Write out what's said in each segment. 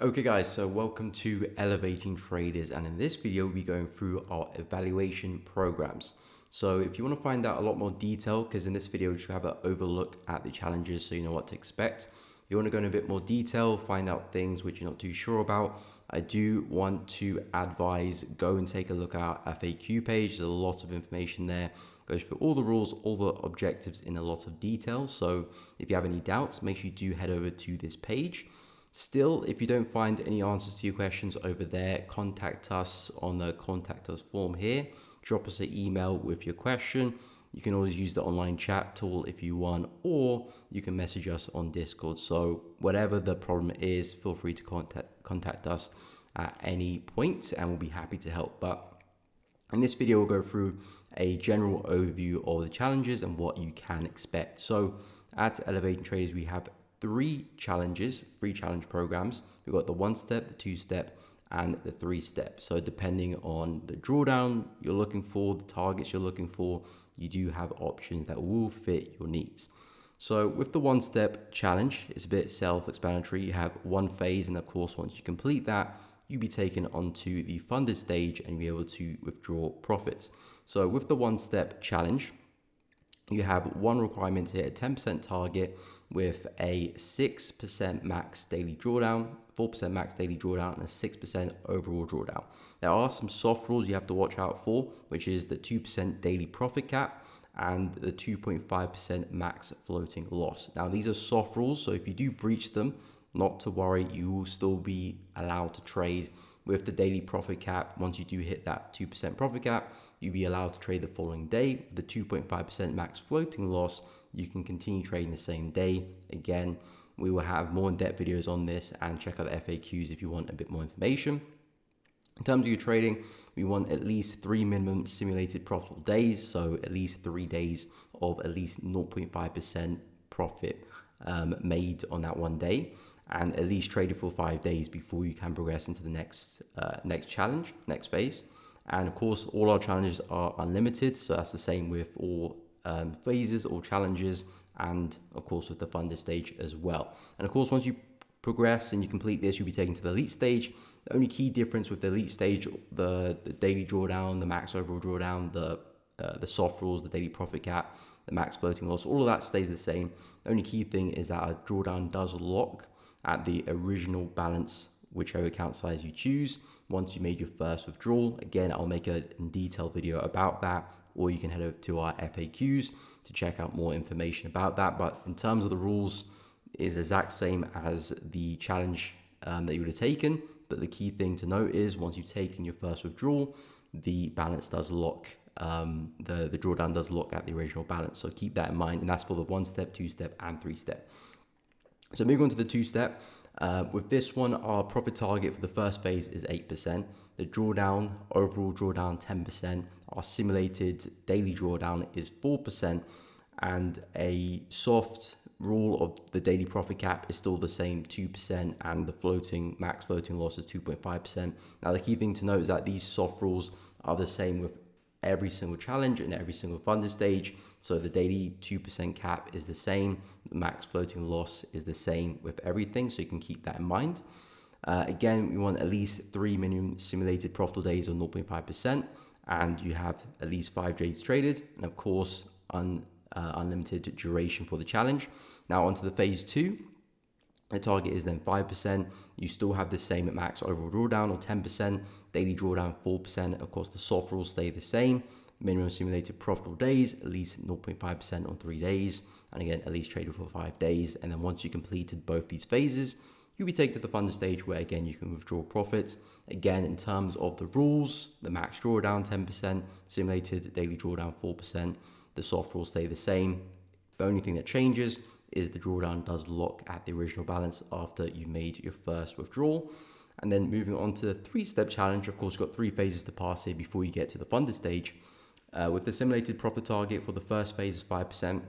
Okay guys, so welcome to Elevating Traders, and in this video we'll be going through our evaluation programs. So if you want to find out a lot more detail, because in this video you should have an overlook at the challenges so you know what to expect. You want to go in a bit more detail, find out things which you're not too sure about. I do want to advise, go and take a look at our FAQ page. There's a lot of information there. Goes through all the rules, all the objectives in a lot of detail. So if you have any doubts, make sure you do head over to this page. Still, if you don't find any answers to your questions over there, contact us on the contact us form here. Drop us an email with your question. You can always use the online chat tool if you want, or you can message us on Discord. So whatever the problem is, feel free to contact us at any point and we'll be happy to help. But in this video, we'll go through a general overview of the challenges and what you can expect. So at Elevating Traders, we have three challenge programs. We've got the 1-step, the 2-step, and the 3-step. So depending on the drawdown you're looking for, the targets you're looking for, you do have options that will fit your needs. So with the 1-step challenge, it's a bit self-explanatory. You have one phase, and of course, once you complete that, you'll be taken onto the funded stage and be able to withdraw profits. So with the 1-step challenge, you have one requirement to hit a 10% target with a 6% max daily drawdown, 4% max daily drawdown, and a 6% overall drawdown. There are some soft rules you have to watch out for, which is the 2% daily profit cap and the 2.5% max floating loss. Now, these are soft rules, so if you do breach them, not to worry, you will still be allowed to trade with the daily profit cap. Once you do hit that 2% profit cap, you'll be allowed to trade the following day. The 2.5% max floating loss, you can continue trading the same day. Again, we will have more in-depth videos on this, and check out the FAQs if you want a bit more information. In terms of your trading, we want at least 3 minimum simulated profitable days. So at least 3 days of at least 0.5% profit made on that one day, and at least traded for 5 days before you can progress into the next challenge, next phase. And of course, all our challenges are unlimited. So that's the same with all phases or challenges, and of course with the funded stage as well. And of course, once you progress and you complete this, you'll be taken to the elite stage. The only key difference with the elite stage, the daily drawdown, the max overall drawdown, the soft rules, the daily profit cap, the max floating loss, all of that stays the same. The only key thing is that a drawdown does lock at the original balance, whichever account size you choose, once you made your first withdrawal. Again, I'll make a detailed video about that, or you can head over to our FAQs to check out more information about that. But in terms of the rules, is exact same as the challenge that you would have taken. But the key thing to note is once you've taken your first withdrawal, the balance does lock, the drawdown does lock at the original balance. So keep that in mind, and that's for the 1-step, 2-step, and 3-step. So moving on to the 2-step, with this one, our profit target for the first phase is 8%. The drawdown, overall drawdown, 10%. Our simulated daily drawdown is 4%, and a soft rule of the daily profit cap is still the same, 2%, and the max floating loss is 2.5%. Now, the key thing to note is that these soft rules are the same with every single challenge and every single funded stage. So the daily 2% cap is the same, the max floating loss is the same with everything, so you can keep that in mind. Again, we want at least 3 minimum simulated profitable days of 0.5%, and you have at least 5 days traded, and of course unlimited duration for the challenge. Now onto the phase 2. The target is then 5%. You still have the same at max overall drawdown, or 10%, daily drawdown 4%. Of course, the soft rules stay the same. Minimum simulated profitable days, at least 0.5% on 3 days. And again, at least traded for 5 days. And then once you completed both these phases, you'll be taken to the funded stage where again, you can withdraw profits. Again, in terms of the rules, the max drawdown 10%, simulated daily drawdown 4%. The soft rules stay the same. The only thing that changes is the drawdown does lock at the original balance after you made your first withdrawal. And then moving on to the 3-step challenge, of course, you've got 3 phases to pass here before you get to the funded stage. With the simulated profit target for the first phase is 5%.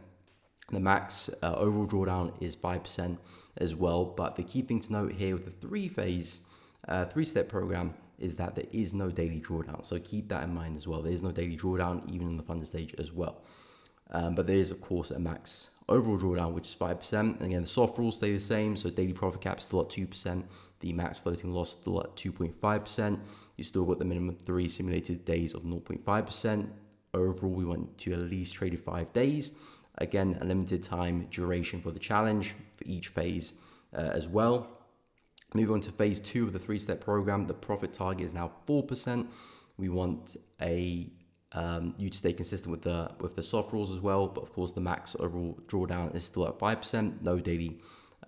The max overall drawdown is 5% as well. But the key thing to note here with the 3-step program is that there is no daily drawdown. So keep that in mind as well. There is no daily drawdown even in the funded stage as well. But there is, of course, a max overall drawdown, which is 5%. And again, the soft rules stay the same. So daily profit cap still at 2%. The max floating loss still at 2.5%. You still got the minimum 3 simulated days of 0.5%. Overall, we want to at least trade 5 days. Again, a limited time duration for the challenge for each phase as well. Moving on to phase 2 of the 3-step program, the profit target is now 4%. We want you to stay consistent with the soft rules as well, but of course the max overall drawdown is still at 5%. No daily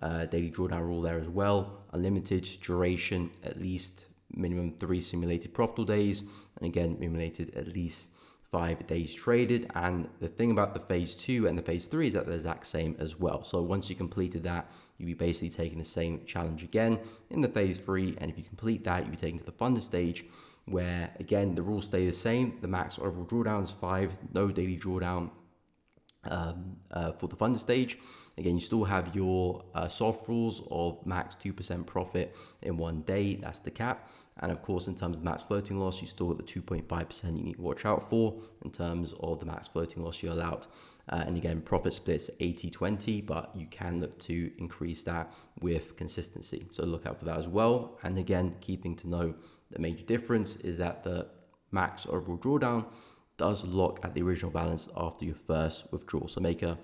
drawdown rule there as well. Unlimited duration, at least minimum 3 simulated profitable days, and again simulated at least 5 days traded. And the thing about the phase 2 and the phase 3 is that they're the exact same as well. So once you completed that, you'll be basically taking the same challenge again in the phase 3, and if you complete that, you'll be taken to the funder stage, where again the rules stay the same. The max overall drawdown is 5, no daily drawdown for the funder stage. Again, you still have your soft rules of max 2% profit in 1 day. That's the cap. And of course, in terms of the max floating loss, you still got the 2.5% you need to watch out for in terms of the max floating loss you're allowed. And again, profit splits 80-20, but you can look to increase that with consistency. So look out for that as well. And again, key thing to know, the major difference is that the max overall drawdown does lock at the original balance after your first withdrawal. So make a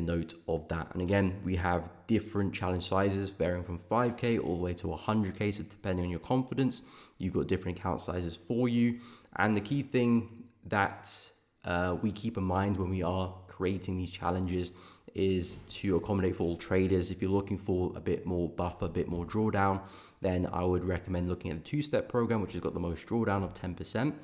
note of that. And again, we have different challenge sizes varying from 5K all the way to 100K. So depending on your confidence, you've got different account sizes for you. And the key thing that we keep in mind when we are creating these challenges is to accommodate for all traders. If you're looking for a bit more buffer, a bit more drawdown, then I would recommend looking at the 2-step program, which has got the most drawdown of 10%.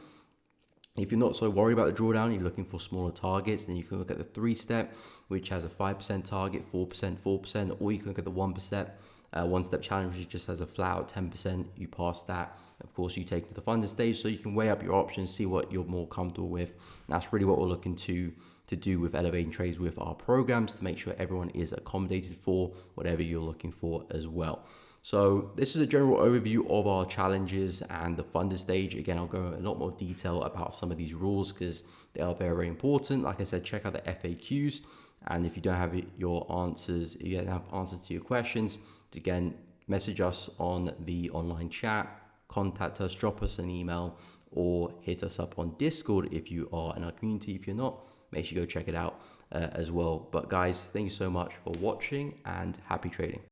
If you're not so worried about the drawdown, you're looking for smaller targets, then you can look at the 3-step, which has a 5% target, 4%, 4%, or you can look at the 1-step challenge, which just has a flat out 10%. You pass that, of course, you take it to the funder stage, so you can weigh up your options, see what you're more comfortable with. And that's really what we're looking to do with elevating trades with our programs, to make sure everyone is accommodated for whatever you're looking for as well. So this is a general overview of our challenges and the funder stage. Again, I'll go in a lot more detail about some of these rules because they are very, very important. Like I said, check out the FAQs. And if you don't have your answers, you don't have answers to your questions, again, message us on the online chat, contact us, drop us an email, or hit us up on Discord if you are in our community. If you're not, make sure you go check it out as well. But guys, thank you so much for watching and happy trading.